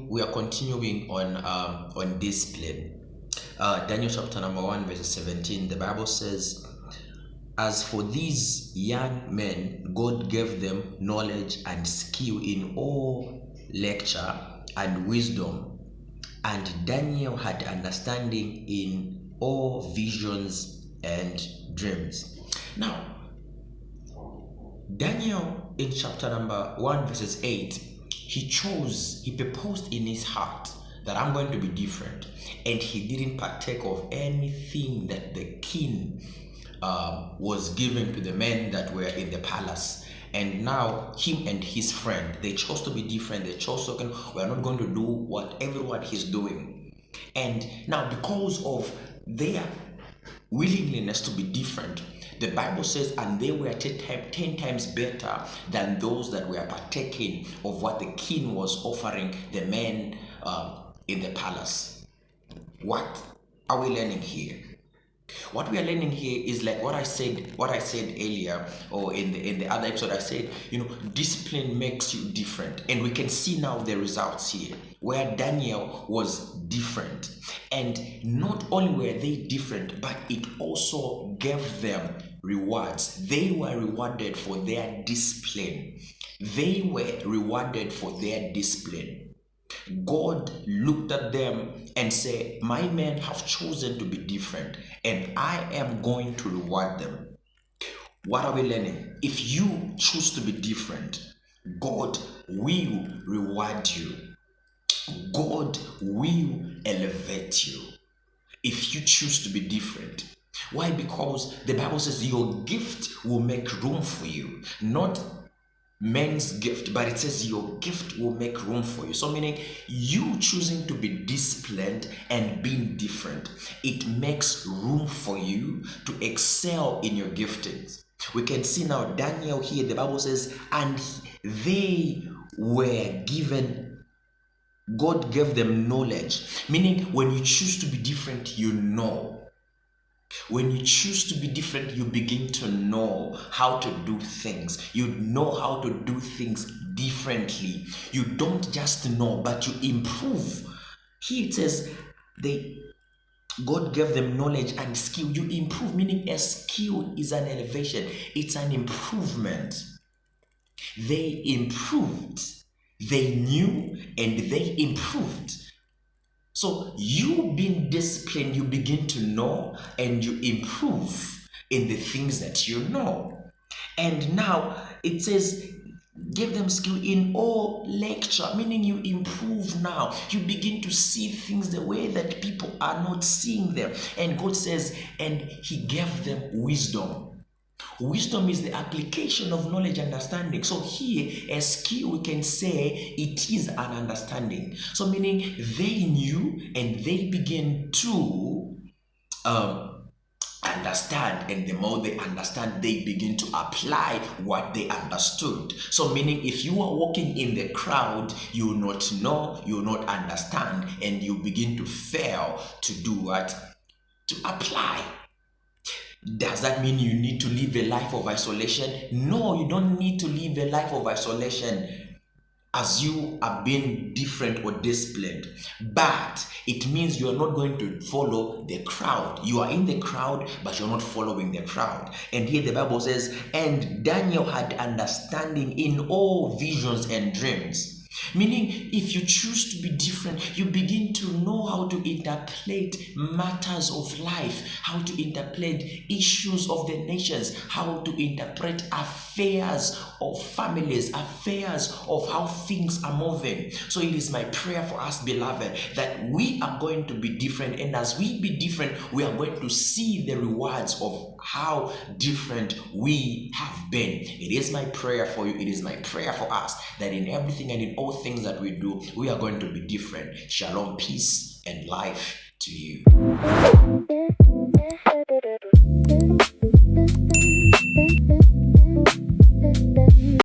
we are continuing on discipline. Daniel chapter number 1 verse 17. The Bible says, "As for these young men, God gave them knowledge and skill in all lecture and wisdom, and Daniel had understanding in all visions and dreams." Now, Daniel in chapter number 1 verses 8, he proposed in his heart that I'm going to be different, and he didn't partake of anything that the king was giving to the men that were in the palace. And now him and his friend, they chose to be different. They chose to, we are not going to do what everyone is doing. And now, because of their willingness to be different, the Bible says, and they were 10 times better than those that were partaking of what the king was offering the men in the palace. What are we learning here? What we are learning here is like what I said earlier, or in the other episode. I said, discipline makes you different, and we can see now the results here, where Daniel was different, and not only were they different, but it also gave them rewards. They were rewarded for their discipline. God looked at them and said, "My men have chosen to be different, and I am going to reward them." What are we learning? If you choose to be different, God will reward you. God will elevate you if you choose to be different. Why? Because the Bible says your gift will make room for you. Not men's gift, but it says your gift will make room for you. So meaning you choosing to be disciplined and being different, it makes room for you to excel in your giftings. We can see now Daniel here, the Bible says, and they were given, God gave them knowledge. Meaning when you choose to be different, when you choose to be different, you begin to know how to do things. You know how to do things differently. You don't just know, but you improve. Here it says, God gave them knowledge and skill. You improve, meaning a skill is an elevation. It's an improvement. They improved. They knew and they improved. So you being disciplined, you begin to know and you improve in the things that you know. And now it says, give them skill in all lecture, meaning you improve now. You begin to see things the way that people are not seeing them. And God says, and he gave them wisdom. Wisdom is the application of knowledge and understanding. So here, a skill, we can say it is an understanding. So meaning they knew and they began to understand, and the more they understand, they begin to apply what they understood. So meaning if you are walking in the crowd, you will not know, you will not understand, and you begin to fail to do what? To apply. Does that mean you need to live a life of isolation? No, you don't need to live a life of isolation as you are being different or disciplined. But it means you are not going to follow the crowd. You are in the crowd, but you're not following the crowd. And here the Bible says, and Daniel had understanding in all visions and dreams. Meaning, if you choose to be different, you begin to know how to interpret matters of life, how to interpret issues of the nations, how to interpret affairs of families, affairs of how things are moving. So it is my prayer for us, beloved, that we are going to be different. And as we be different, we are going to see the rewards of how different we have been. It is my prayer for you. It is my prayer for us that in everything and in all things that we do, we are going to be different. Shalom, peace, and life to you.